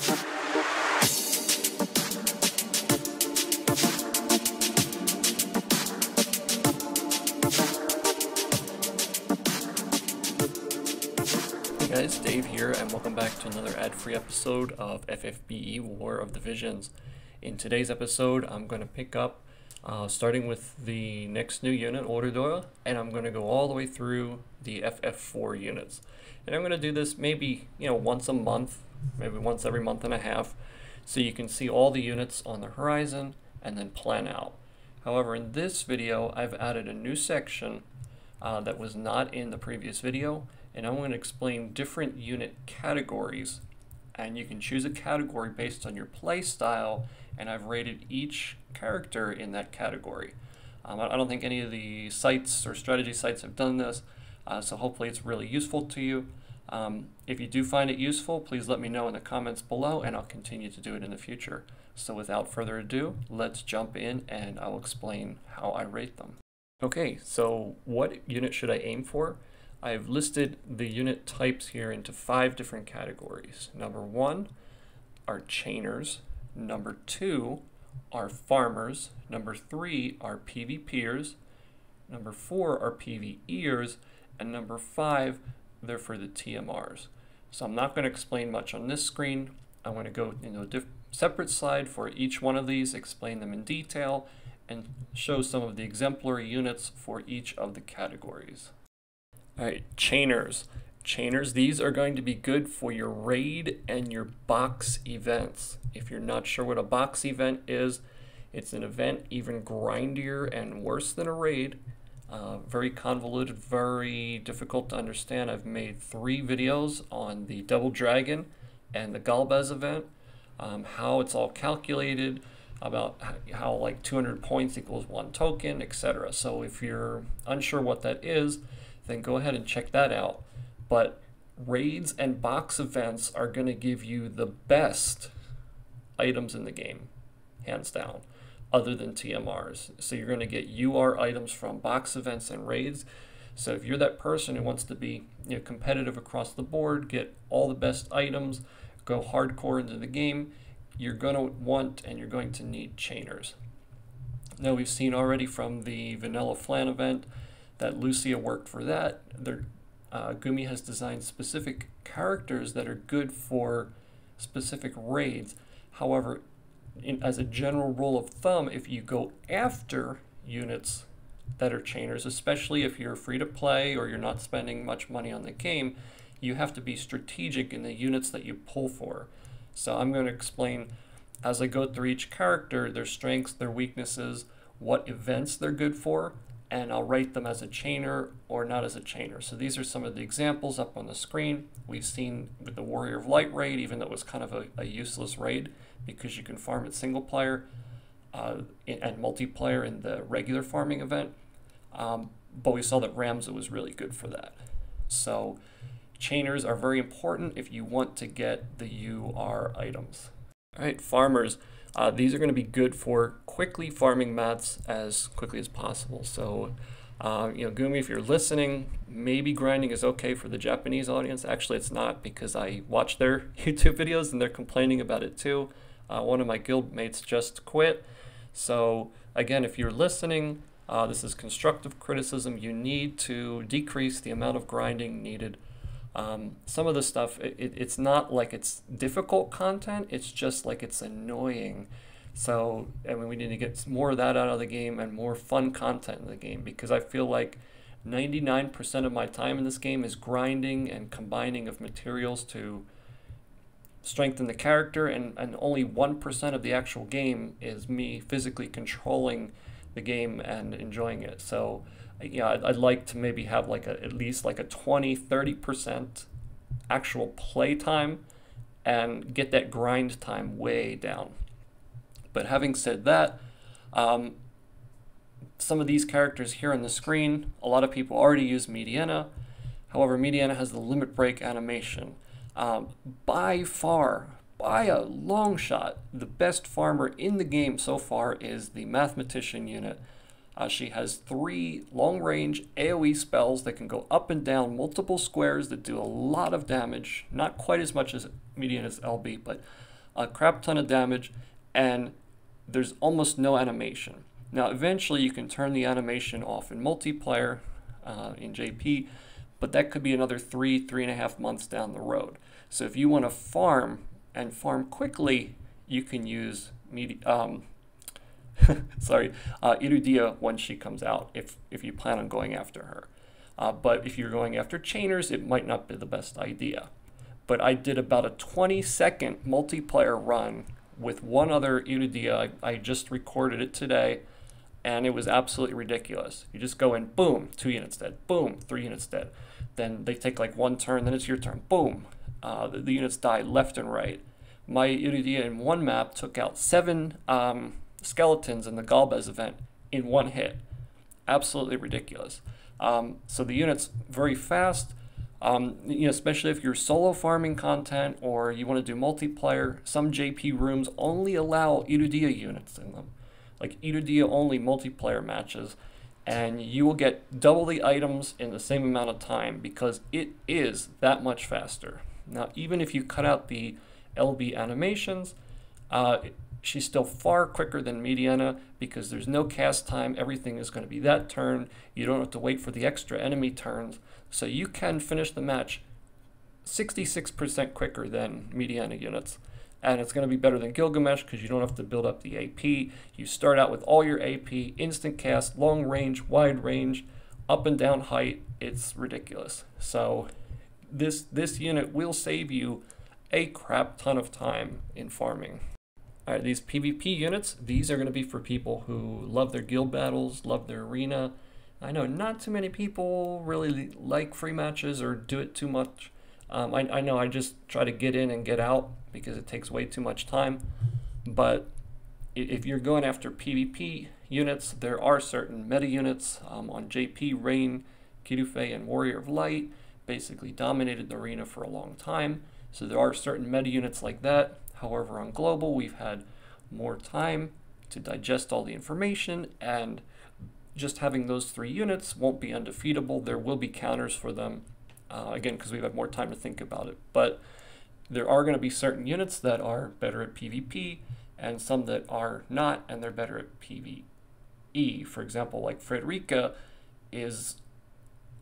Hey guys, Dave here, and welcome back to another ad-free episode of FFBE War of the Visions. In today's episode, I'm going to pick up starting with the next new unit, Orudora, and I'm going to go all the way through the FF4 units. And I'm going to do this maybe, once a month, maybe once every month and a half, so you can see all the units on the horizon and then plan out. However, in this video, I've added a new section that was not in the previous video, and I'm going to explain different unit categories, and you can choose a category based on your play style, and I've rated each character in that category. I don't think any of the sites or strategy sites have done this, so hopefully it's really useful to you. If you do find it useful, please let me know in the comments below, and I'll continue to do it in the future. So without further ado, let's jump in and I'll explain how I rate them. Okay, so what unit should I aim for? I've listed the unit types here into 5 different categories. Number 1 are chainers. Number 2 are farmers. Number 3 are PvPers. Number 4 are PvEers. And number 5, they're for the TMRs. So I'm not going to explain much on this screen. I'm going to go into a separate slide for each one of these, explain them in detail, and show some of the exemplary units for each of the categories. Alright, chainers. Chainers, these are going to be good for your raid and your box events. If you're not sure what a box event is, it's an event even grindier and worse than a raid. Very convoluted, very difficult to understand. I've made 3 videos on the Double Dragon and the Galbaz event, how it's all calculated, about how like 200 points equals 1 token, etc. So if you're unsure what that is, then go ahead and check that out. But raids and box events are going to give you the best items in the game, hands down, other than TMRs. So you're going to get UR items from box events and raids. So if you're that person who wants to be competitive across the board, get all the best items, go hardcore into the game, you're going to want and you're going to need chainers. Now we've seen already from the Vanilla Flan event that Lucia worked for that. Gumi has designed specific characters that are good for specific raids. However, as a general rule of thumb, if you go after units that are chainers, especially if you're free to play or you're not spending much money on the game, you have to be strategic in the units that you pull for. So I'm going to explain as I go through each character, their strengths, their weaknesses, what events they're good for, and I'll rate them as a chainer or not as a chainer. So these are some of the examples up on the screen. We've seen with the Warrior of Light raid, even though it was kind of a useless raid because you can farm it single player and multiplayer in the regular farming event. But we saw that Ramza was really good for that. So chainers are very important if you want to get the UR items. All right, farmers. These are going to be good for quickly farming mats as quickly as possible. So, Gumi, if you're listening, maybe grinding is okay for the Japanese audience. Actually, it's not, because I watch their YouTube videos and they're complaining about it too. One of my guild mates just quit. So, again, if you're listening, this is constructive criticism. You need to decrease the amount of grinding needed. Some of the stuff, it's not like it's difficult content, it's just like it's annoying. So, I mean, we need to get more of that out of the game and more fun content in the game, because I feel like 99% of my time in this game is grinding and combining of materials to strengthen the character, and only 1% of the actual game is me physically controlling the game and enjoying it. So yeah, I'd like to maybe have like at least like a 20-30% actual play time and get that grind time way down. But having said that, some of these characters here on the screen, a lot of people already use Mediana. However, Mediana has the limit break animation. By far, by a long shot, the best farmer in the game so far is the Mathematician unit. She has 3 long-range AoE spells that can go up and down multiple squares that do a lot of damage. Not quite as much as Mediana's LB, but a crap ton of damage, and there's almost no animation. Now, eventually you can turn the animation off in multiplayer in JP, but that could be another 3.5 months down the road. So if you want to farm and farm quickly, you can use Irudia when she comes out, if you plan on going after her. But if you're going after chainers, it might not be the best idea. But I did about a 20-second multiplayer run with one other Irudia. I just recorded it today, and it was absolutely ridiculous. You just go in, boom, 2 units dead, boom, 3 units dead. Then they take like one turn, then it's your turn, boom. The units die left and right. My Irudia in one map took out 7 skeletons in the Galbez event in one hit. Absolutely ridiculous. So the unit's very fast, especially if you're solo farming content or you want to do multiplayer. Some JP rooms only allow Irudia units in them, like Irudia only multiplayer matches, and you will get double the items in the same amount of time because it is that much faster. Now, even if you cut out the LB animations, she's still far quicker than Mediana because there's no cast time. Everything is going to be that turn. You don't have to wait for the extra enemy turns. So you can finish the match 66% quicker than Mediana units. And it's going to be better than Gilgamesh because you don't have to build up the AP. You start out with all your AP, instant cast, long range, wide range, up and down height. It's ridiculous. So this unit will save you a crap ton of time in farming. All right, these PvP units, these are going to be for people who love their guild battles, love their arena. I know not too many people really like free matches or do it too much. I know I just try to get in and get out because it takes way too much time. But if you're going after PvP units, there are certain meta units on JP, Rain, Kirufe, and Warrior of Light basically dominated the arena for a long time. So there are certain meta units like that. However, on Global, we've had more time to digest all the information, and just having those 3 units won't be undefeatable. There will be counters for them, again, because we've had more time to think about it. But there are going to be certain units that are better at PvP, and some that are not, and they're better at PvE. For example, like Frederica is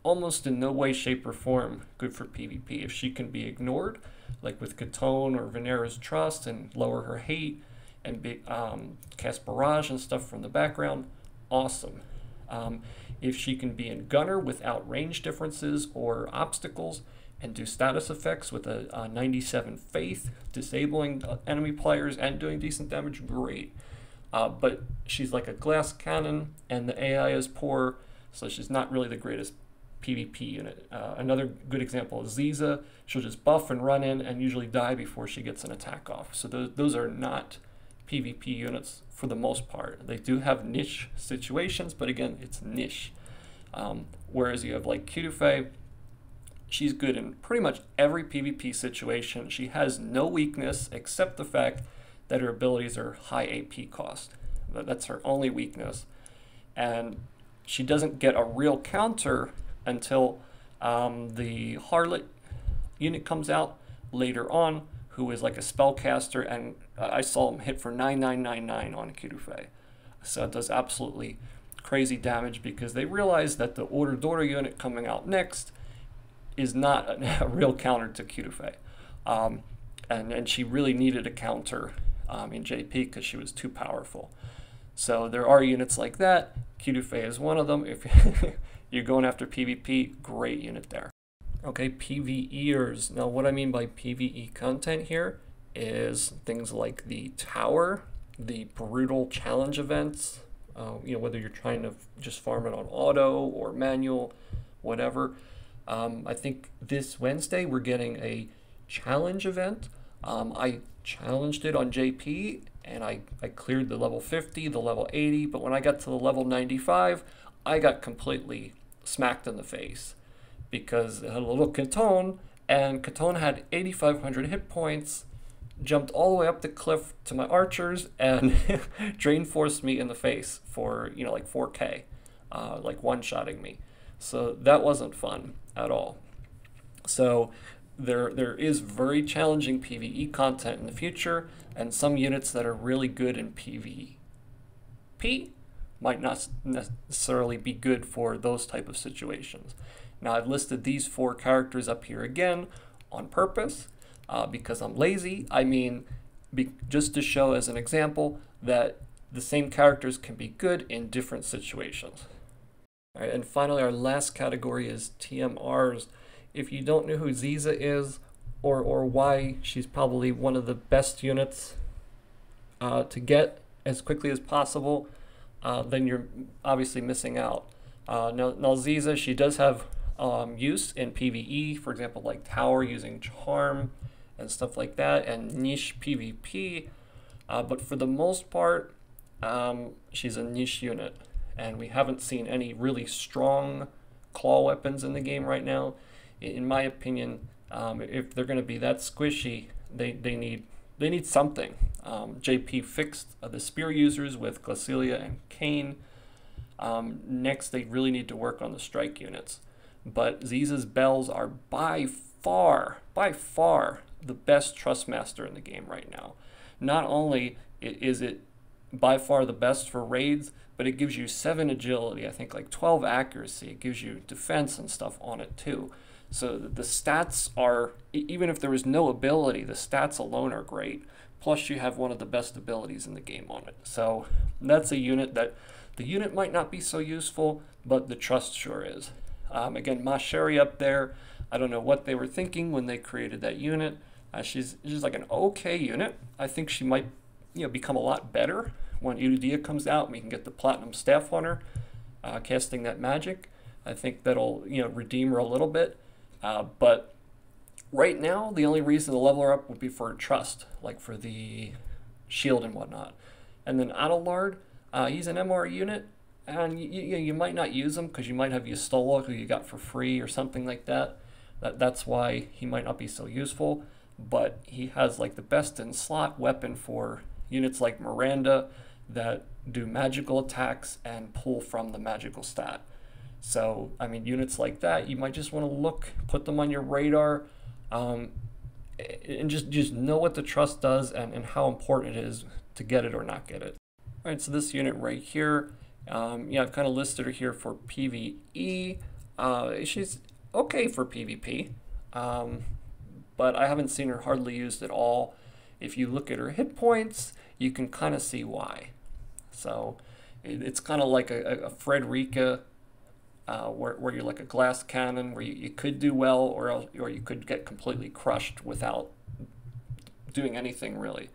almost in no way, shape, or form good for PvP. If she can be ignored, like with Katone or Venera's Trust, and lower her hate, and cast Barrage and stuff from the background, awesome. If she can be in Gunner without range differences or obstacles, and do status effects with a 97 Faith, disabling enemy players and doing decent damage, great. But she's like a glass cannon, and the AI is poor, so she's not really the greatest PvP unit. Another good example is Ziza. She'll just buff and run in and usually die before she gets an attack off. So those are not PvP units for the most part. They do have niche situations, but again, it's niche. Whereas you have like Kirufe, she's good in pretty much every PvP situation. She has no weakness except the fact that her abilities are high AP cost. That's her only weakness. And she doesn't get a real counter until the Harlott unit comes out later on, who is like a spellcaster, and I saw him hit for 9999 on Kirufe. So it does absolutely crazy damage because they realize that the Orudora unit coming out next is not a real counter to Kirufe. And she really needed a counter in JP because she was too powerful. So there are units like that. Kirufe is one of them. If you're going after PvP, great unit there. Okay, PvEers. Now what I mean by PvE content here is things like the tower, the brutal challenge events, whether you're trying to just farm it on auto or manual, whatever. I think this Wednesday we're getting a challenge event. I challenged it on JP and I cleared the level 50, the level 80, but when I got to the level 95, I got completely smacked in the face because it had a little Katone, and Katone had 8,500 hit points, jumped all the way up the cliff to my archers, and drain forced me in the face for, like 4K, like one-shotting me. So that wasn't fun at all. So there is very challenging PvE content in the future, and some units that are really good in PvP might not necessarily be good for those type of situations. Now I've listed these 4 characters up here again on purpose because I'm lazy. I mean, just to show as an example that the same characters can be good in different situations. All right, and finally our last category is TMRs. If you don't know who Ziza is or why she's probably one of the best units to get as quickly as possible, then you're obviously missing out. Now Ziza, she does have use in PvE, for example, like tower using charm and stuff like that, and niche PvP, but for the most part, she's a niche unit, and we haven't seen any really strong claw weapons in the game right now. In my opinion, if they're going to be that squishy, they need something. JP fixed the spear users with Glacelia and Kain. Next, they really need to work on the strike units. But Ziza's bells are by far the best Trustmaster in the game right now. Not only is it by far the best for raids, but it gives you 7 agility, I think like 12 accuracy. It gives you defense and stuff on it too. So the stats are, even if there was no ability, the stats alone are great. Plus you have one of the best abilities in the game on it. So that's a unit that, the unit might not be so useful, but the trust sure is. Again, Masheri up there, I don't know what they were thinking when they created that unit. She's like an okay unit. I think she might become a lot better when Irudia comes out and we can get the Platinum Staff on her, casting that magic. I think that'll redeem her a little bit. But right now, the only reason to level her up would be for her trust, like for the shield and whatnot. And then Adelard, he's an MR unit, and you might not use him because you might have Yustola, who you got for free or something like that. That's why he might not be so useful. But he has like the best in slot weapon for units like Miranda that do magical attacks and pull from the magical stat. So, I mean, units like that, you might just want to put them on your radar, and just know what the trust does and how important it is to get it or not get it. All right, so this unit right here, I've kind of listed her here for PvE. She's okay for PvP, but I haven't seen her hardly used at all. If you look at her hit points, you can kind of see why. So it's kind of like a Frederica, where you're like a glass cannon, where you could do well, or you could get completely crushed without doing anything really.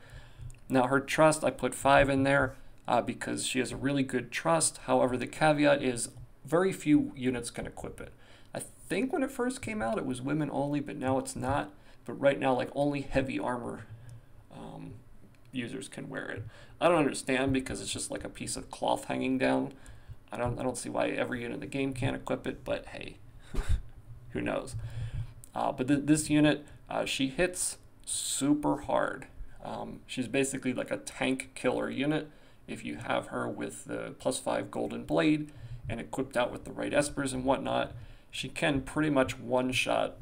Now her trust, I put 5 in there because she has a really good trust. However, the caveat is very few units can equip it. I think when it first came out it was women only, but now it's not. But right now, like, only heavy armor users can wear it. I don't understand, because it's just like a piece of cloth hanging down. I don't see why every unit in the game can't equip it, but hey, who knows. But this unit, she hits super hard. She's basically like a tank killer unit if you have her with the +5 golden blade and equipped out with the right espers and whatnot. She can pretty much one-shot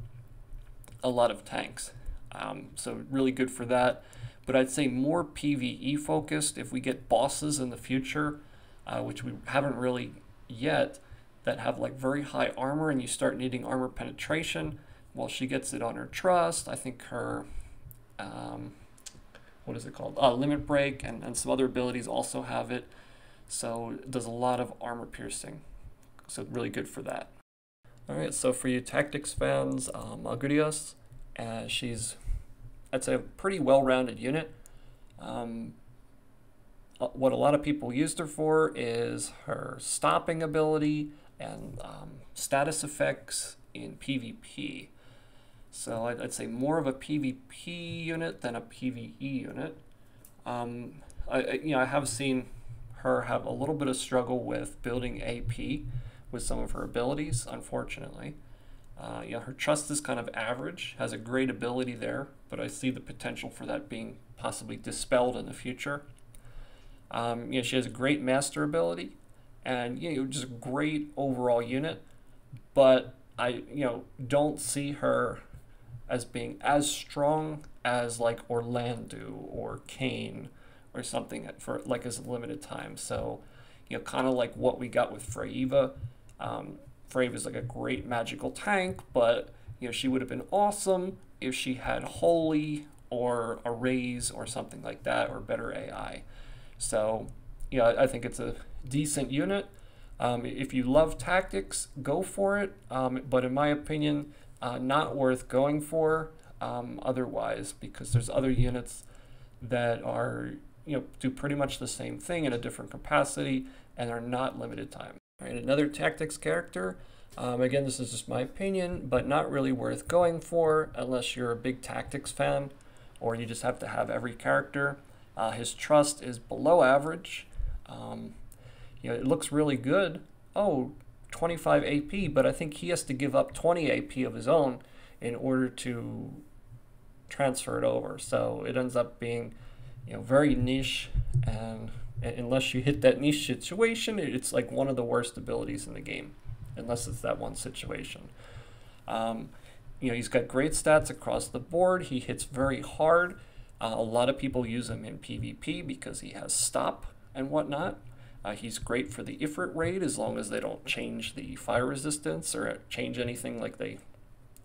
a lot of tanks. So really good for that. But I'd say more PvE focused if we get bosses in the future, which we haven't really yet, that have like very high armor and you start needing armor penetration. Well, she gets it on her trust. I think her, what is it called? Limit break and some other abilities also have it. So it does a lot of armor piercing. So really good for that. All right, so for you tactics fans, Agurias, she's, I'd say, a pretty well-rounded unit. What a lot of people used her for is her stopping ability and status effects in PvP. So I'd say more of a PvP unit than a PvE unit. I have seen her have a little bit of struggle with building AP with some of her abilities, unfortunately. Her trust is kind of average, has a great ability there, but I see the potential for that being possibly dispelled in the future. She has a great master ability, and just a great overall unit, but I don't see her as being as strong as like Orlando or Kain or something for like as a limited time. So, you know, kind of like what we got with Freyva. Freyva is like a great magical tank, but you know, she would have been awesome if she had Holy or a Raise or something like that, or better AI. So, you know, I think it's a decent unit. If you love tactics, go for it. But in my opinion, not worth going for otherwise, because there's other units that are, you know, do pretty much the same thing in a different capacity and are not limited time. All right, another tactics character. Again, this is just my opinion, but not really worth going for unless you're a big tactics fan or you just have to have every character. His trust is below average. You know, it looks really good. Oh, 25 AP, but I think he has to give up 20 AP of his own in order to transfer it over. So it ends up being, you know, very niche, and unless you hit that niche situation, it's like one of the worst abilities in the game, unless it's that one situation. You know, he's got great stats across the board. He hits very hard. A lot of people use him in PvP because he has stop and whatnot. He's great for the Ifrit raid as long as they don't change the fire resistance or change anything like they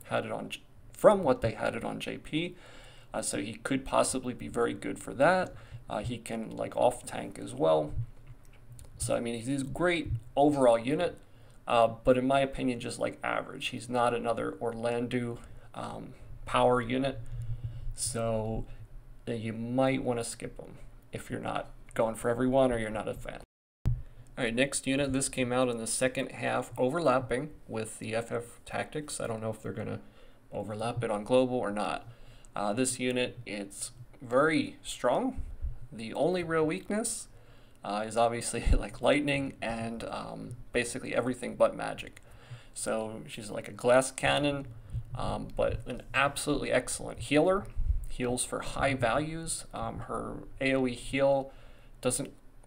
had it on from what they had it on JP. So he could possibly be very good for that. He can like off tank as well. So I mean, he's a great overall unit, but in my opinion, just like average. He's not another Orlando power unit, so you might want to skip him if you're not going for everyone or you're not a fan. All right, next unit. This came out in the second half, overlapping with the FF Tactics. I don't know if they're going to overlap it on Global or not. This unit, it's very strong. The only real weakness is obviously like lightning and basically everything but magic. So she's like a glass cannon, but an absolutely excellent healer. Heals for high values. Her AoE heal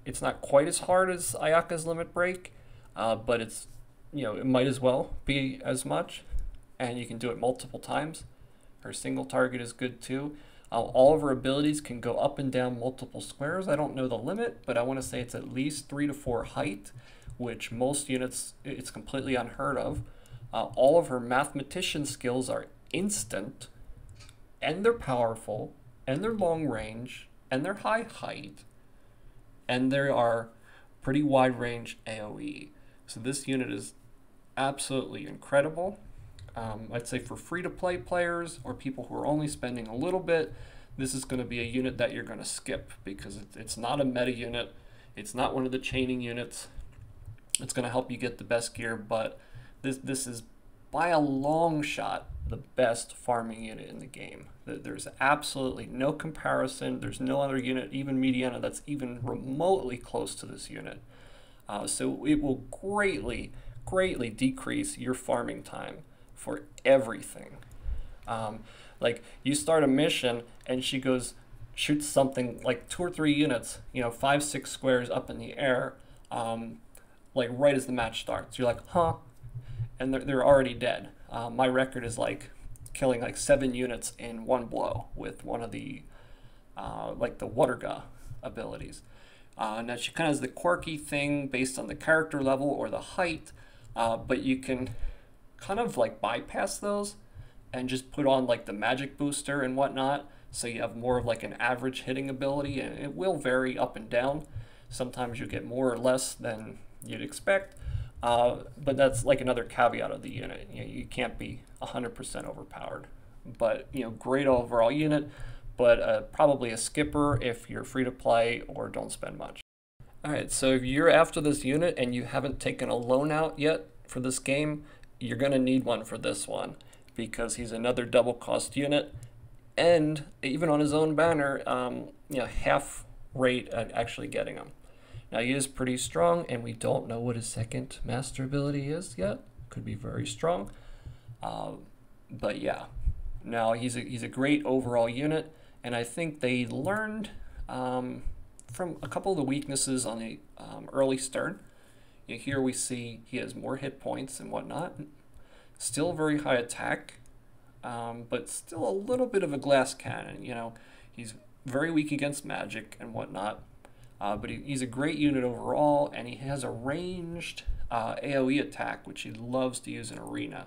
it's not quite as hard as Ayaka's Limit Break, but it's, you know, it might as well be as much, and you can do it multiple times. Her single target is good too. All of her abilities can go up and down multiple squares. I don't know the limit, but I want to say it's at least 3 to 4 height, which most units, it's completely unheard of. All of her mathematician skills are instant, and they're powerful, and they're long range, and they're high height, and there are pretty wide range AoE. So this unit is absolutely incredible. I'd say for free-to-play players or people who are only spending a little bit, this is going to be a unit that you're going to skip because it's not a meta unit. It's not one of the chaining units. It's going to help you get the best gear, but this is by a long shot the best farming unit in the game. There's absolutely no comparison. There's no other unit, even Mediana, that's even remotely close to this unit. So it will greatly decrease your farming time for everything. Like you start a mission and she goes, shoots something like 2 or 3 units, you know, 5, 6 squares up in the air, like right as the match starts. You're like, huh? And they're already dead. My record is like killing like 7 units in one blow with one of the like the Waterga abilities. Now she kind of has the quirky thing based on the character level or the height, but you can kind of like bypass those and just put on like the magic booster and whatnot, so you have more of like an average hitting ability, and it will vary up and down. Sometimes you get more or less than you'd expect, but that's like another caveat of the unit. You know, you can't be 100% overpowered, but you know, great overall unit, but probably a skipper if you're free to play or don't spend much. All right, so if you're after this unit and you haven't taken a loan out yet for this game, you're going to need one for this one, because he's another double cost unit, and even on his own banner, you know, half rate at actually getting him. Now he is pretty strong, and we don't know what his second master ability is yet. Could be very strong, but yeah. Now he's a great overall unit, and I think they learned from a couple of the weaknesses on the early start. You know, here we see he has more hit points and whatnot. Still very high attack, but still a little bit of a glass cannon. He's very weak against magic and whatnot, but he's a great unit overall, and he has a ranged AoE attack, which he loves to use in Arena.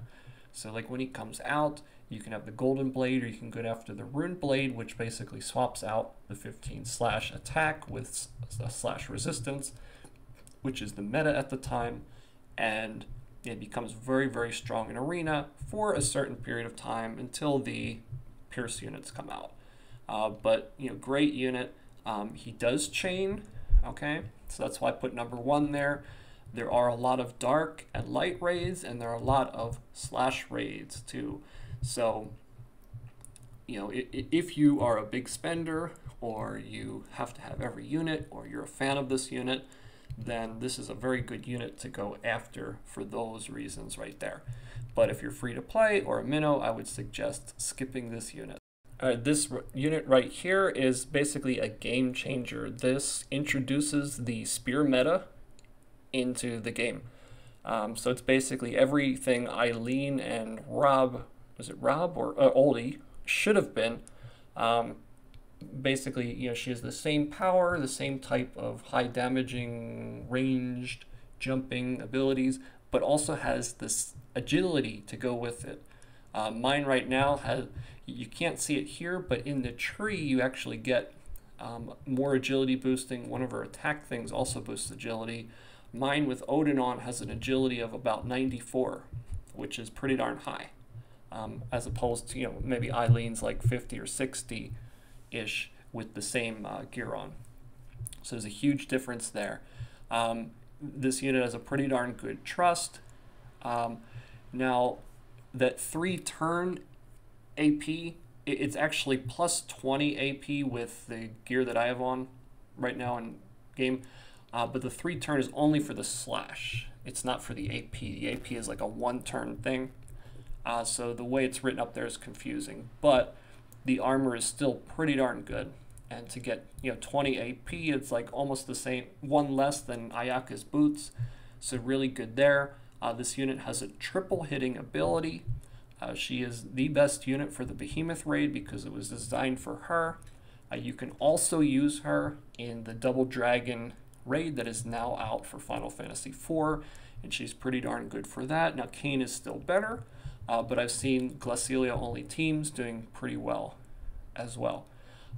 So like when he comes out, you can have the Golden Blade, or you can go after the Rune Blade, which basically swaps out the 15 slash attack with a slash resistance, which is the meta at the time, and it becomes very, very strong in Arena for a certain period of time until the Pierce units come out. But great unit. He does chain, okay? So that's why I put number 1 there. There are a lot of dark and light raids, and there are a lot of slash raids too. So, if you are a big spender, or you have to have every unit, or you're a fan of this unit, then this is a very good unit to go after for those reasons right there. But if you're free to play or a minnow, I would suggest skipping this unit. This unit right here is basically a game changer. This introduces the spear meta into the game. So it's basically everything Eileen and Rob, was it Rob or Oldie, should have been. Basically, she has the same power, the same type of high damaging, ranged, jumping abilities, but also has this agility to go with it. Mine right now has, you can't see it here, but in the tree you actually get more agility boosting. One of her attack things also boosts agility. Mine with Odin on has an agility of about 94, which is pretty darn high, as opposed to maybe Eileen's like 50 or 60-ish with the same gear on. So there's a huge difference there. This unit has a pretty darn good trust. Now, that 3-turn AP, it's actually plus 20 AP with the gear that I have on right now in game. But the 3-turn is only for the slash. It's not for the AP. The AP is like a 1-turn thing. So the way it's written up there is confusing. But the armor is still pretty darn good. And to get 20 AP, it's like almost the same, 1 less than Ayaka's boots. So really good there. This unit has a triple hitting ability. She is the best unit for the Behemoth raid because it was designed for her. You can also use her in the Double Dragon raid that is now out for Final Fantasy IV, and she's pretty darn good for that. Now Kain is still better, but I've seen Glacelia only teams doing pretty well as well.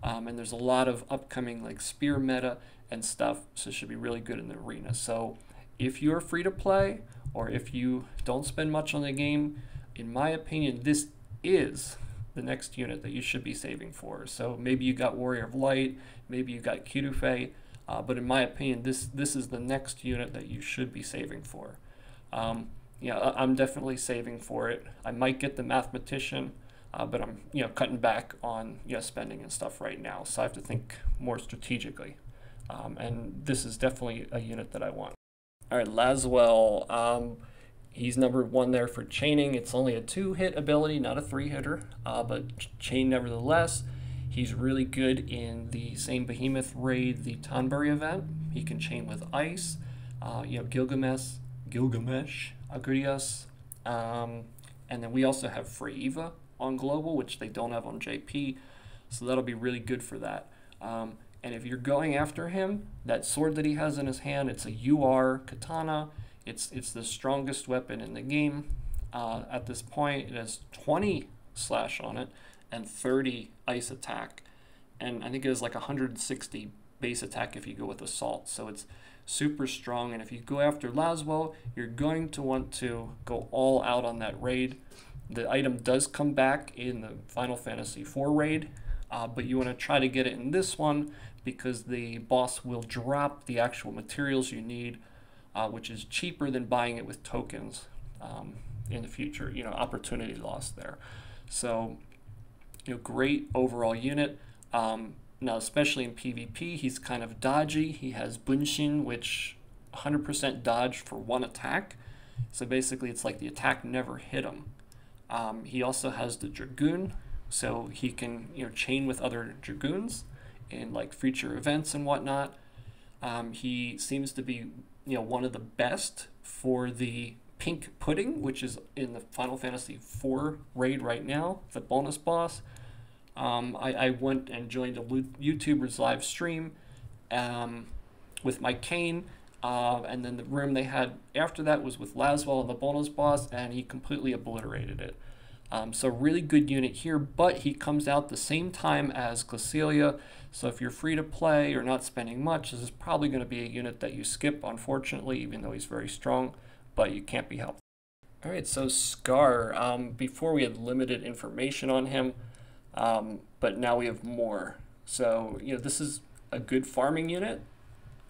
And there's a lot of upcoming like spear meta and stuff, so it should be really good in the arena. So if you're free to play, or if you don't spend much on the game, in my opinion, this is the next unit that you should be saving for. So maybe you got Warrior of Light, maybe you got Kirufe, but in my opinion, this is the next unit that you should be saving for. I'm definitely saving for it. I might get the Mathematician, but I'm cutting back on spending and stuff right now, so I have to think more strategically. And this is definitely a unit that I want. All right, Lasswell. He's number 1 there for chaining. It's only a 2-hit ability, not a 3-hitter, but chain nevertheless. He's really good in the same Behemoth raid, the Tonberry event. He can chain with ice, Gilgamesh, Agurias, and then we also have Freyeva on global, which they don't have on JP, so that'll be really good for that. And if you're going after him, that sword that he has in his hand, it's a UR katana. It's the strongest weapon in the game at this point. It has 20 slash on it and 30 ice attack, and I think it has like 160 base attack if you go with assault. So it's super strong, and if you go after Lasswell, you're going to want to go all out on that raid. The item does come back in the Final Fantasy IV raid, but you want to try to get it in this one because the boss will drop the actual materials you need, which is cheaper than buying it with tokens in the future. Opportunity lost there. So, great overall unit. Now, especially in PvP, he's kind of dodgy. He has Bunshin, which 100% dodge for 1 attack. So basically, it's like the attack never hit him. He also has the Dragoon, so he can chain with other Dragoons in like future events and whatnot. He seems to be one of the best for the Pink Pudding, which is in the Final Fantasy IV raid right now, the bonus boss. I went and joined a YouTuber's live stream with my Kain, and then the room they had after that was with Lasswell and the bonus boss, and he completely obliterated it. So really good unit here, but he comes out the same time as Glacelia, so if you're free to play or not spending much, this is probably going to be a unit that you skip, unfortunately, even though he's very strong, but you can't be helped. Alright, so Skar, before we had limited information on him, but now we have more. So, this is a good farming unit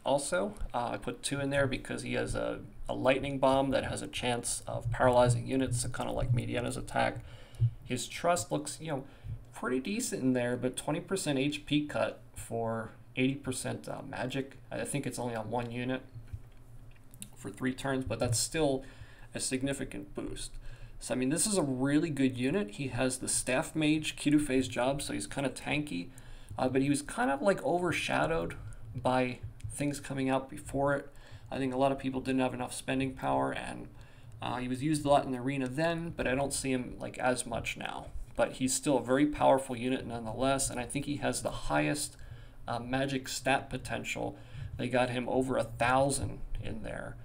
also. I put 2 in there because he has a lightning bomb that has a chance of paralyzing units, so kind of like Mediana's attack. His trust looks, pretty decent in there, but 20% HP cut for 80% magic. I think it's only on 1 unit for 3 turns, but that's still a significant boost. So, I mean, this is a really good unit. He has the Staff Mage Kidufei's job, so he's kind of tanky, but he was kind of like overshadowed by things coming out before it. I think a lot of people didn't have enough spending power, and he was used a lot in the arena then, but I don't see him like as much now. But he's still a very powerful unit nonetheless, and I think he has the highest magic stat potential. They got him over 1,000 in there,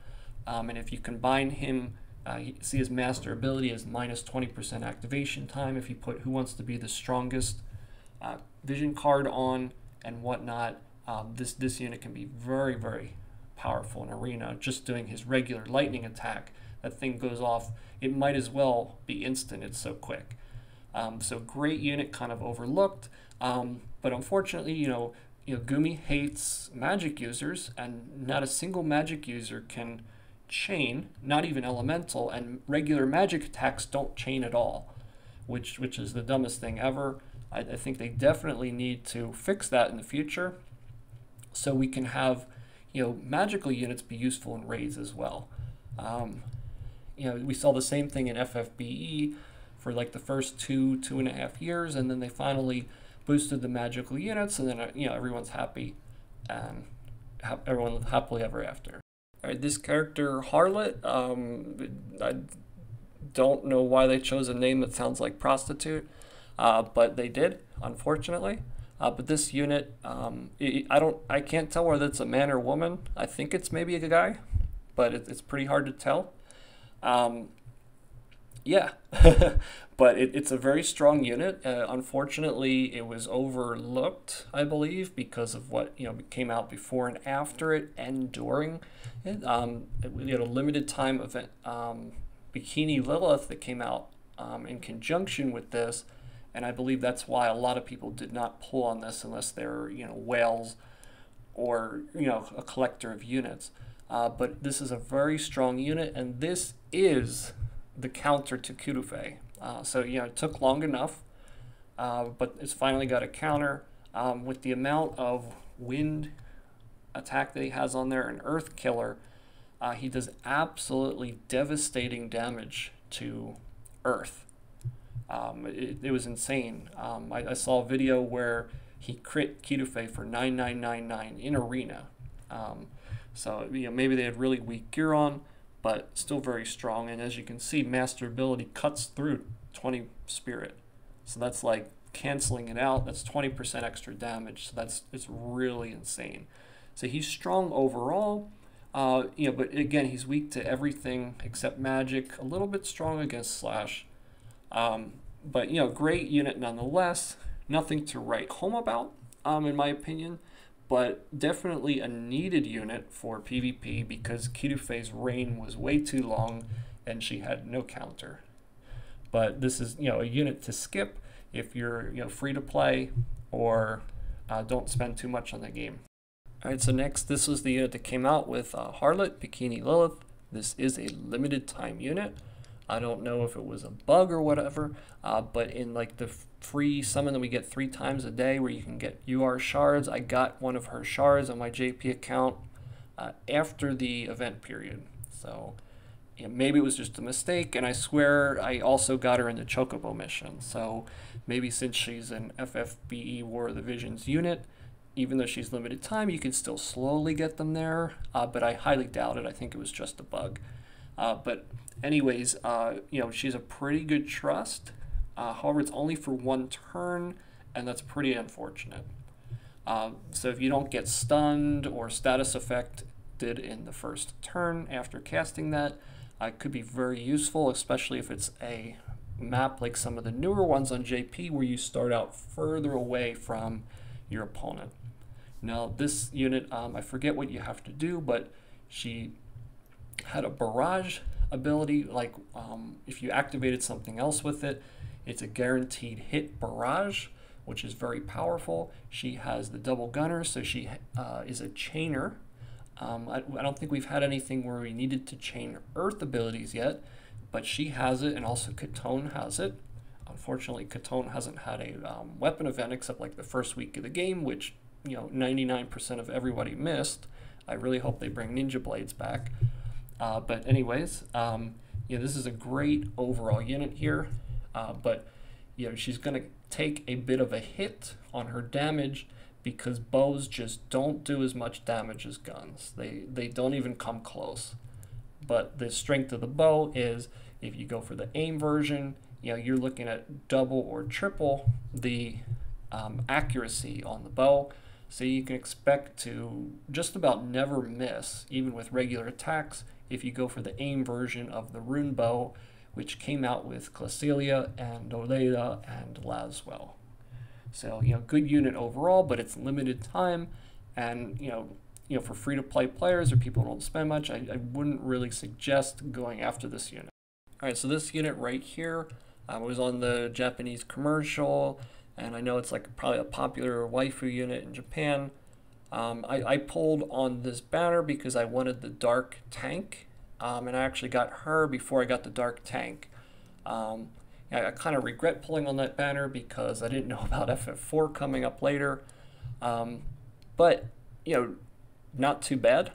and if you combine him, you see his master ability is minus 20% activation time. If you put Who Wants to Be the Strongest vision card on and whatnot, this unit can be very, very powerful in arena. Just doing his regular lightning attack, that thing goes off. It might as well be instant, it's so quick. So great unit, kind of overlooked, but unfortunately, Gumi hates magic users, and not a single magic user can chain, not even elemental, and regular magic attacks don't chain at all, which is the dumbest thing ever. I think they definitely need to fix that in the future, so we can have, magical units be useful in raids as well. We saw the same thing in FFBE for like the first 2.5 years, and then they finally boosted the magical units, and then everyone's happy, and everyone happily ever after. All right, this character Harlott, I don't know why they chose a name that sounds like prostitute, but they did, unfortunately. But this unit, I can't tell whether it's a man or woman. I think it's maybe a guy, but it's pretty hard to tell. Yeah, but it's a very strong unit. Unfortunately, it was overlooked, I believe, because of what came out before and after it and during it. We had a limited time event, Bikini Lillith, that came out in conjunction with this, and I believe that's why a lot of people did not pull on this unless they're whales or a collector of units. But this is a very strong unit, and this is the counter to Kidufei. So it took long enough, but it's finally got a counter. With the amount of wind attack that he has on there, an earth killer, he does absolutely devastating damage to earth. It was insane. I saw a video where he crit Kidufei for 9999 in arena. So maybe they had really weak gear on, but still very strong. And as you can see, master ability cuts through 20 spirit, so that's like canceling it out. That's 20% extra damage, so it's really insane. So he's strong overall, but again, he's weak to everything except magic, a little bit strong against slash, but great unit nonetheless. Nothing to write home about, in my opinion, but definitely a needed unit for PvP because Kidufei's reign was way too long and she had no counter. But this is a unit to skip if you're free to play or don't spend too much on the game. Alright, so next, this was the unit that came out with Harlott, Bikini Lillith. This is a limited time unit. I don't know if it was a bug or whatever, but in like the free summon that we get 3 times a day where you can get UR shards, I got one of her shards on my JP account after the event period. So maybe it was just a mistake, and I swear I also got her in the Chocobo mission. So maybe since she's an FFBE War of the Visions unit, even though she's limited time, you can still slowly get them there, but I highly doubt it. I think it was just a bug. But anyways, you know, she's a pretty good trust. However, it's only for one turn, and that's pretty unfortunate. So if you don't get stunned or status affected in the first turn after casting that, it could be very useful, especially if it's a map like some of the newer ones on JP where you start out further away from your opponent. Now this unit, I forget what you have to do, but she had a barrage ability, like if you activated something else with it, it's a guaranteed hit barrage, which is very powerful. She has the double gunner, so she is a chainer. I don't think we've had anything where we needed to chain earth abilities yet, but she has it, and also Kain has it. Unfortunately, Kain hasn't had a weapon event except like the first week of the game, which, you know, 99% of everybody missed. I really hope they bring Ninja Blades back. But anyways, yeah, this is a great overall unit here, but you know, she's going to take a bit of a hit on her damage because bows just don't do as much damage as guns. They don't even come close. But the strength of the bow is, if you go for the aim version, you know, you're looking at double or triple the accuracy on the bow. So you can expect to just about never miss, even with regular attacks, if you go for the aim version of the rune bow, which came out with Glacelia and Deleta and Lasswell. So, you know, good unit overall, but it's limited time, and you know, for free-to-play players or people who don't spend much, I wouldn't really suggest going after this unit. All right, so this unit right here was on the Japanese commercial, and I know it's like probably a popular waifu unit in Japan. I pulled on this banner because I wanted the dark tank, and I actually got her before I got the dark tank. I kind of regret pulling on that banner because I didn't know about FF4 coming up later, but you know, not too bad.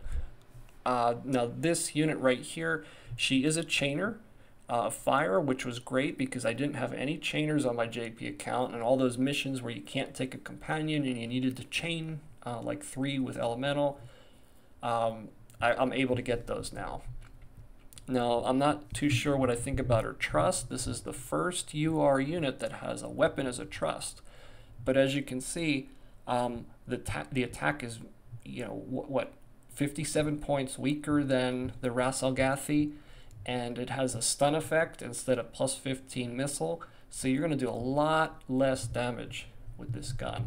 Now this unit right here, she is a chainer, fire, which was great because I didn't have any chainers on my JP account, and all those missions where you can't take a companion and you needed to chain like 3 with elemental, I'm able to get those now. Now, I'm not too sure what I think about her trust. This is the first UR unit that has a weapon as a trust. But as you can see, the attack is, you know, what 57 points weaker than the Rasalgathi, and it has a stun effect instead of plus 15 missile. So you're going to do a lot less damage with this gun.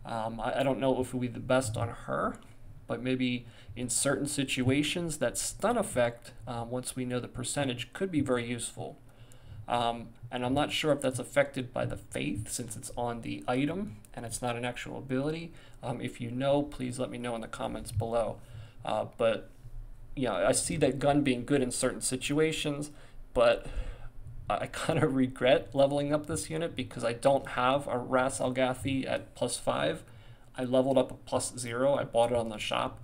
I don't know if it will be the best on her, but maybe in certain situations that stun effect, once we know the percentage, could be very useful. And I'm not sure if that's affected by the faith, since it's on the item and it's not an actual ability. If you know, please let me know in the comments below. But yeah, I see that gun being good in certain situations, but I kind of regret leveling up this unit because I don't have a Rasalgathi at +5. I leveled up at +0. I bought it on the shop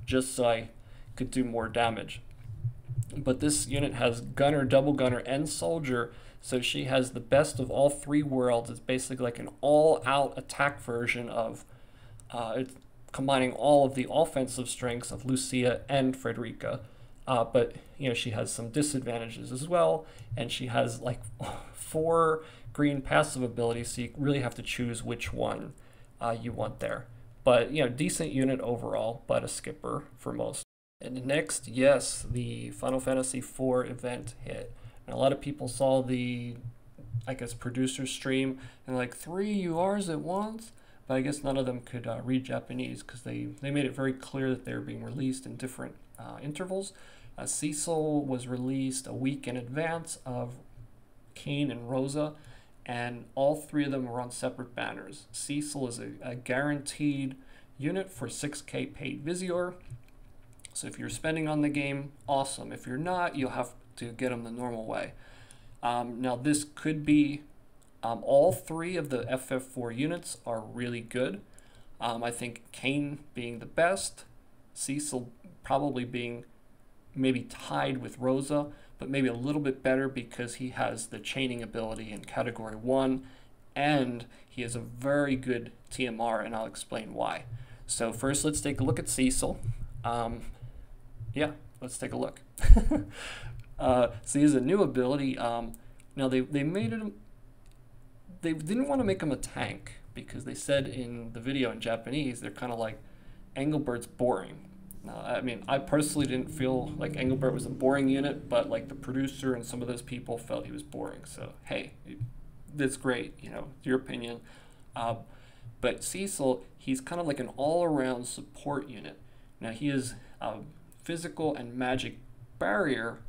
just so I could do more damage. But this unit has gunner, double gunner, and soldier, so she has the best of all 3 worlds. It's basically like an all-out attack version of it's combining all of the offensive strengths of Lucia and Frederica. But you know, she has some disadvantages as well, and she has like 4 green passive abilities, so you really have to choose which one you want there. But you know, decent unit overall, but a skipper for most. And next, yes, the Final Fantasy IV event hit. And a lot of people saw the, I guess, producer stream and like 3 URs at once, but I guess none of them could read Japanese because they made it very clear that they were being released in different intervals. Cecil was released a week in advance of Kain and Rosa, and all 3 of them were on separate banners. Cecil is a guaranteed unit for 6k paid Visior. So if you're spending on the game, awesome. If you're not, you'll have to get them the normal way. Now this could be, all 3 of the FF4 units are really good. I think Kain being the best, Cecil probably being maybe tied with Rosa, but maybe a little bit better because he has the chaining ability in category 1, and he has a very good TMR, and I'll explain why. So first, let's take a look at Cecil. Yeah, let's take a look. So he has a new ability. Now they made it. They didn't want to make him a tank because they said in the video in Japanese they're kind of like, Engelbert's boring. Now, I mean, I personally didn't feel like Engelbert was a boring unit, but like the producer and some of those people felt he was boring. So hey, that's great. You know, it's your opinion. But Cecil, he's kind of like an all-around support unit. Now he is a physical and magic barrier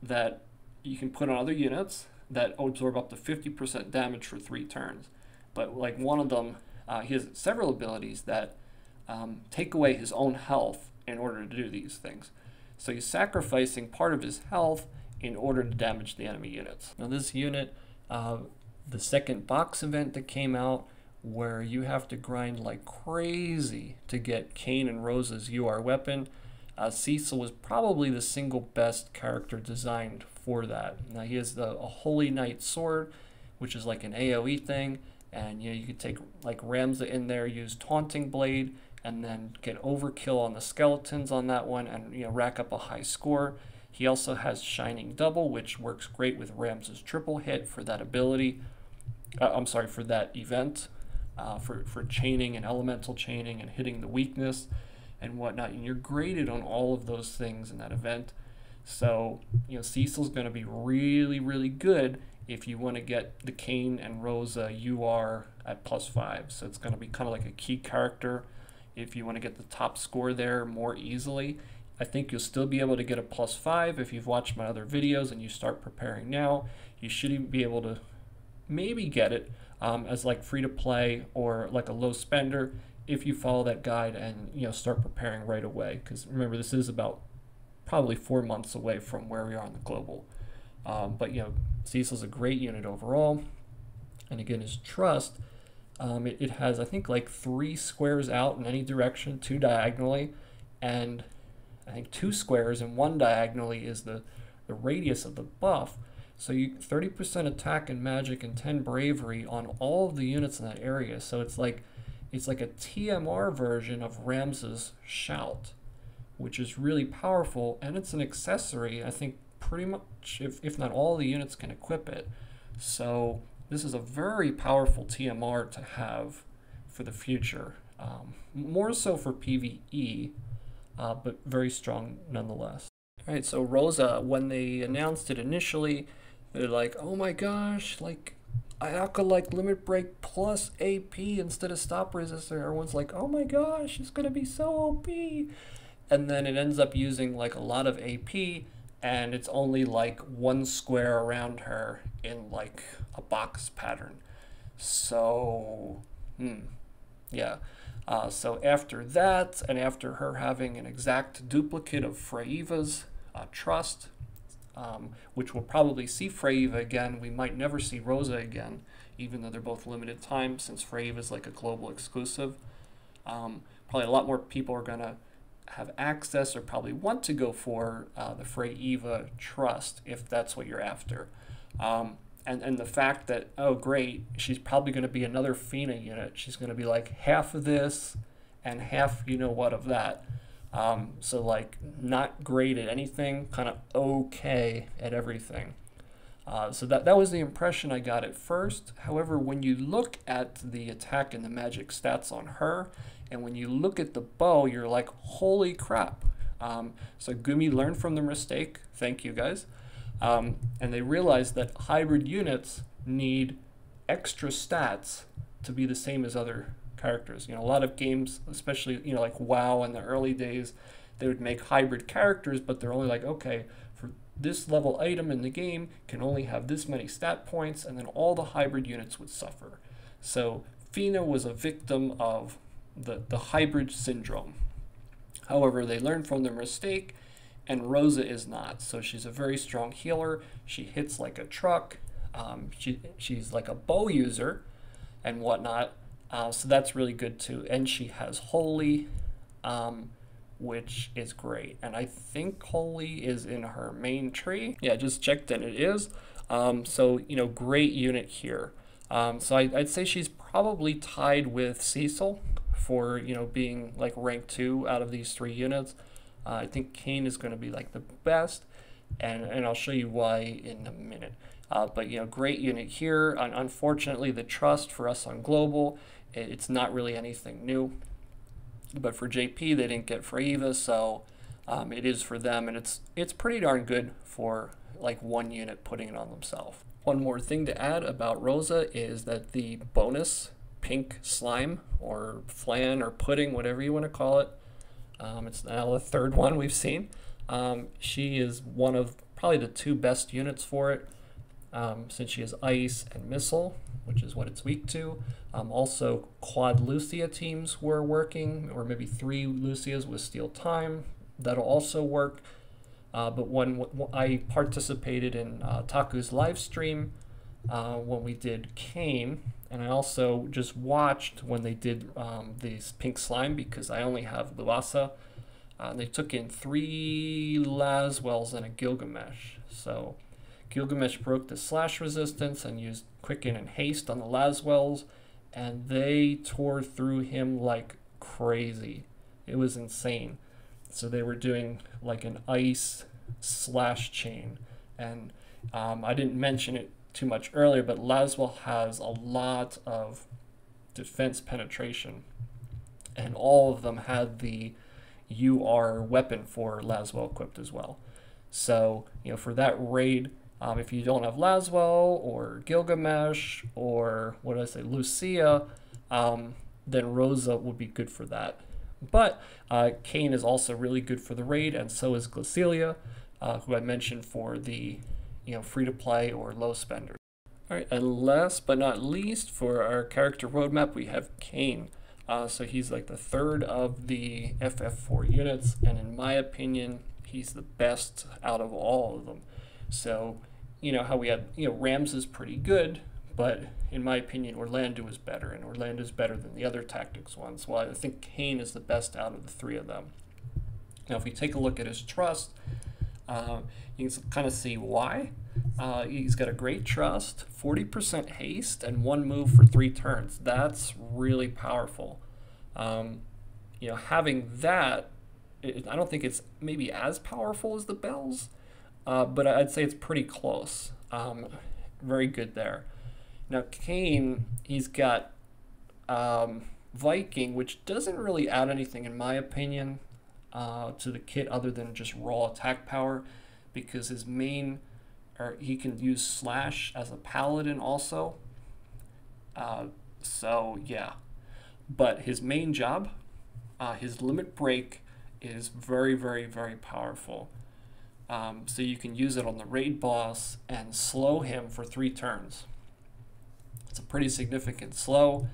that you can put on other units that absorb up to 50% damage for 3 turns. But like one of them, he has several abilities that take away his own health in order to do these things. So he's sacrificing part of his health in order to damage the enemy units. Now this unit, the second box event that came out, where you have to grind like crazy to get Kain and Rosa's UR weapon, Cecil was probably the single best character designed for that. Now he has a Holy Knight sword, which is like an AoE thing, and you could take like Ramza in there, use Taunting Blade, and then get overkill on the skeletons on that one, and rack up a high score. He also has Shining Double, which works great with Ramza's triple hit for that ability. For that event. For chaining and elemental chaining and hitting the weakness and whatnot, and you're graded on all of those things in that event. So Cecil's going to be really, really good if you want to get the Kain and Rosa UR at +5. So it's going to be kind of like a key character if you want to get the top score there more easily. I think you'll still be able to get a +5 if you've watched my other videos and you start preparing now. You should even be able to maybe get it as like free to play or like a low spender if you follow that guide and start preparing right away, because remember, this is about probably 4 months away from where we are on the global. But Cecil's a great unit overall, and again, his trust, it has, I think, like 3 squares out in any direction, 2 diagonally, and I think 2 squares and 1 diagonally is the radius of the buff. So you 30% attack and magic and 10 bravery on all of the units in that area. So it's like a TMR version of Ramza's Shout, which is really powerful, and it's an accessory. I think pretty much, if not all the units can equip it. So this is a very powerful TMR to have for the future. More so for PvE, but very strong nonetheless. All right, so Rosa, when they announced it initially, they're like, oh my gosh, like Ayaka like limit break plus AP instead of stop resistor. Everyone's like, oh my gosh, it's gonna be so OP. And then it ends up using like a lot of AP, and it's only like 1 square around her in like a box pattern. So, yeah. So after that, and after her having an exact duplicate of Freyiva's trust, which we'll probably see Freyiva again. We might never see Rosa again, even though they're both limited time, since Freyiva is like a global exclusive. Probably a lot more people are going to have access or probably want to go for the Freyiva trust if that's what you're after. And the fact that, oh great, she's probably going to be another Fina unit. She's going to be like half of this and half what of that. So like not great at anything, kind of okay at everything. So that was the impression I got at first. However, when you look at the attack and the magic stats on her, and when you look at the bow, you're like, holy crap. So Gumi learned from their mistake. Thank you guys. And they realized that hybrid units need extra stats to be the same as other characters. A lot of games, especially like WoW in the early days, they would make hybrid characters, but they're only like, okay, for this level item in the game can only have this many stat points, and then all the hybrid units would suffer. So Fina was a victim of the hybrid syndrome. However, they learned from their mistake, and Rosa is not. So she's a very strong healer. She hits like a truck. She's like a bow user and whatnot. So that's really good too. And she has Holy, which is great. And I think Holy is in her main tree. Yeah, just checked and it is. So, great unit here. So I'd say she's probably tied with Cecil for, being like rank 2 out of these 3 units. I think Kain is going to be like the best. and I'll show you why in a minute. But you know, great unit here. Unfortunately, the trust for us on global, it's not really anything new. But for JP, they didn't get Fraiva, so it is for them, and it's pretty darn good for like one unit putting it on themselves. One more thing to add about Rosa is that the bonus pink slime or flan or pudding, whatever you want to call it, it's now the third one we've seen. She is one of probably the two best units for it, since she has ice and missile, which is what it's weak to. Also, quad Lucia teams were working, or maybe 3 Lucias with steel time. That'll also work. But when I participated in Taku's live stream when we did Kain, and I also just watched when they did these pink slime, because I only have Ruasa. They took in 3 Lasswells and a Gilgamesh. So Gilgamesh broke the slash resistance and used Quicken and Haste on the Lasswells, and they tore through him like crazy. It was insane. So they were doing like an ice slash chain, and I didn't mention it too much earlier, but Lasswell has a lot of defense penetration, and all of them had the UR weapon for Lasswell equipped as well. So, you know, for that raid, if you don't have Lasswell or Gilgamesh or what did I say, Lucia, then Rosa would be good for that. But Kain is also really good for the raid, and so is Glacelia, who I mentioned for the free to play or low spenders. All right, and last but not least, for our character roadmap, we have Kain. So he's like the third of the FF4 units, and in my opinion, he's the best out of all of them. So, you know how we had, Rams is pretty good, but in my opinion, Orlando is better, and Orlando is better than the other tactics ones. Well, I think Kain is the best out of the 3 of them. Now, if we take a look at his trust, you can kind of see why. He's got a great trust, 40% haste, and 1 move for 3 turns. That's really powerful. Having that, I don't think it's maybe as powerful as the bells, but I'd say it's pretty close. Very good there. Now, Kain, he's got Viking, which doesn't really add anything, in my opinion, to the kit other than just raw attack power, because his main, or he can use slash as a paladin also. So yeah, but his main job, his limit break, is very, very, very powerful. So you can use it on the raid boss and slow him for 3 turns. It's a pretty significant slow.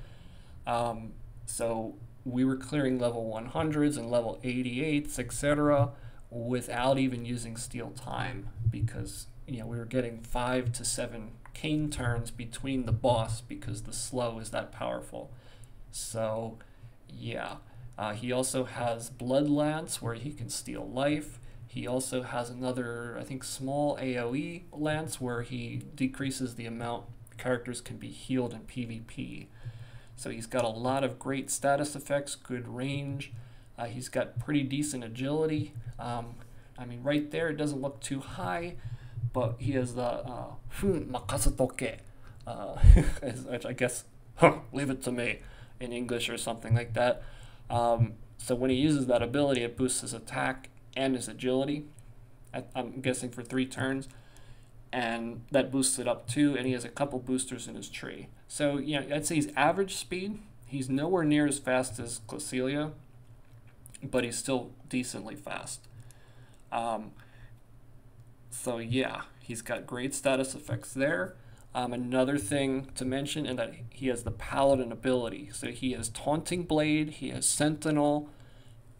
So we were clearing level 100s and level 88s, etc., without even using steel time, because we were getting 5 to 7 Kain turns between the boss because the slow is that powerful. So yeah, he also has Blood Lance where he can steal life. He also has another, I think, small AoE lance where he decreases the amount characters can be healed in PvP. So he's got a lot of great status effects, good range. He's got pretty decent agility. I mean, right there, it doesn't look too high, but he has the makasutoke, which I guess, leave it to me, in English or something like that. So when he uses that ability, it boosts his attack and his agility, I'm guessing for 3 turns, and that boosts it up too, and he has a couple boosters in his tree. So, I'd say he's average speed. He's nowhere near as fast as Glacelia, but he's still decently fast. So yeah, he's got great status effects there. Another thing to mention is that he has the Paladin ability. So he has Taunting Blade, he has Sentinel,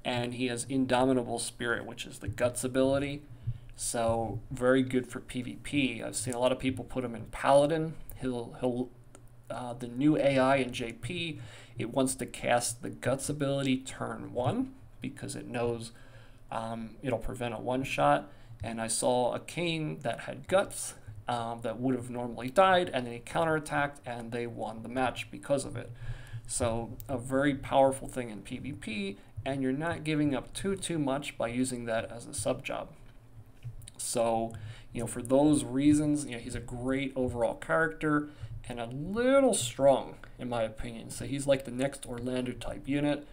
and he has Indomitable Spirit, which is the Guts ability. So very good for PvP. I've seen a lot of people put him in Paladin. The new AI in JP, it wants to cast the Guts ability turn 1 because it knows it'll prevent a one-shot. And I saw a Kain that had Guts that would have normally died, and then he counterattacked, and they won the match because of it. So a very powerful thing in PvP, and you're not giving up too much by using that as a sub-job. So, for those reasons, he's a great overall character and a little strong, in my opinion. So he's like the next Orlando type unit.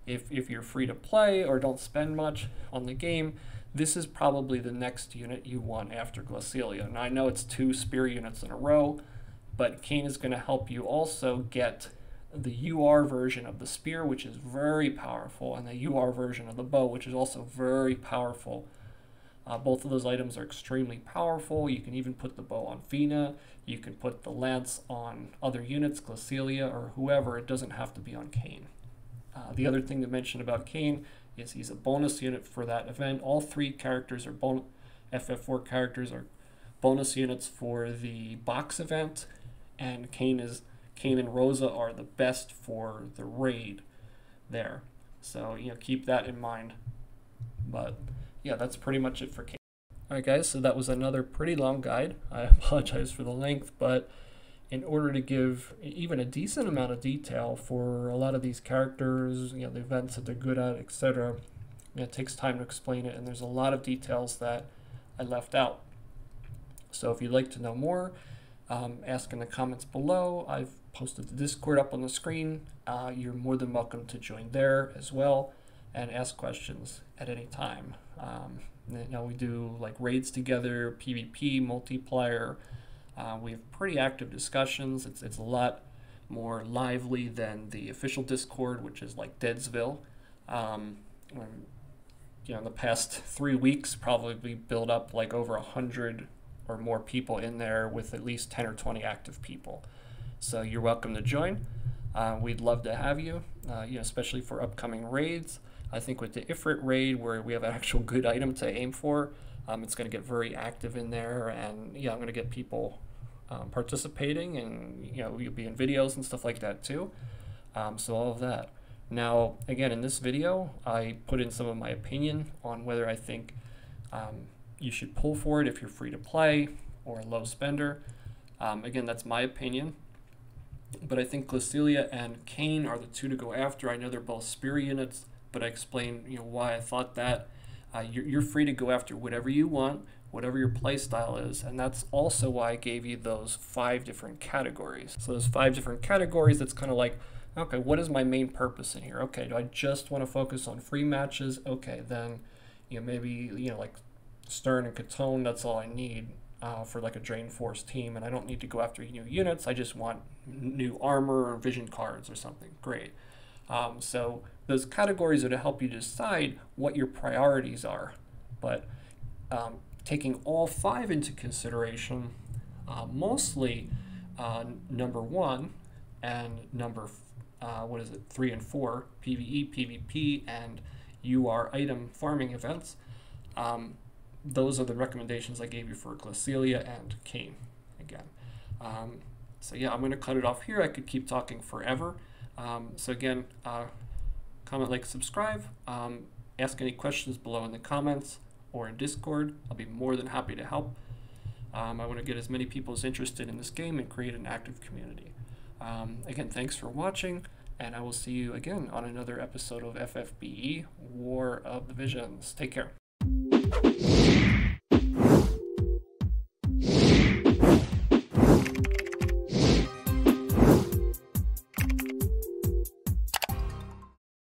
If you're free to play or don't spend much on the game, this is probably the next unit you want after Glacelia. And I know it's 2 spear units in a row, but Kain is going to help you also get the UR version of the spear, which is very powerful, and the UR version of the bow, which is also very powerful. Both of those items are extremely powerful. You can even put the bow on Fina. You can put the lance on other units, Glacelia or whoever. It doesn't have to be on Kain. The other thing to mention about Kain is he's a bonus unit for that event. All 3 characters are FF4 characters are bonus units for the box event, and Kain and Rosa are the best for the raid there. So keep that in mind. But yeah, that's pretty much it for Kain. Alright guys, so that was another pretty long guide. I apologize for the length, but in order to give even a decent amount of detail for a lot of these characters, the events that they're good at, etc., it takes time to explain it, and there's a lot of details that I left out. So if you'd like to know more, ask in the comments below. I've posted the Discord up on the screen. You're more than welcome to join there as well and ask questions at any time. We do like raids together, PvP, multiplayer. We have pretty active discussions. It's a lot more lively than the official Discord, which is like Deadsville. In the past 3 weeks, probably built up like over 100 or more people in there with at least 10 or 20 active people. So you're welcome to join. We'd love to have you, especially for upcoming raids. I think with the Ifrit raid, where we have an actual good item to aim for, it's going to get very active in there, and I'm going to get people participating, and you'll be in videos and stuff like that too. So all of that. Now, again, in this video, I put in some of my opinion on whether I think you should pull for it if you're free to play or a low spender. Again, that's my opinion. But I think Glacelia and Kain are the 2 to go after. I know they're both spear units, but I explained why I thought that. You're free to go after whatever you want, whatever your play style is, and that's also why I gave you those 5 different categories. So those 5 different categories, that's kind of like, okay, what is my main purpose in here? Okay, do I just want to focus on free matches? Okay, then maybe like Stern and Catone, that's all I need for like a Drain Force team, and I don't need to go after new units. I just want new armor or vision cards or something. Great. So those categories are to help you decide what your priorities are. But taking all 5 into consideration, mostly number 1 and number 3 and 4, PvE, PvP, and UR item farming events, those are the recommendations I gave you for Glacelia and Kain again. So yeah, I'm going to cut it off here. I could keep talking forever. So again, comment, like, subscribe, ask any questions below in the comments or in Discord. I'll be more than happy to help. I want to get as many people as interested in this game and create an active community. Again, thanks for watching, and I will see you again on another episode of FFBE, War of the Visions. Take care.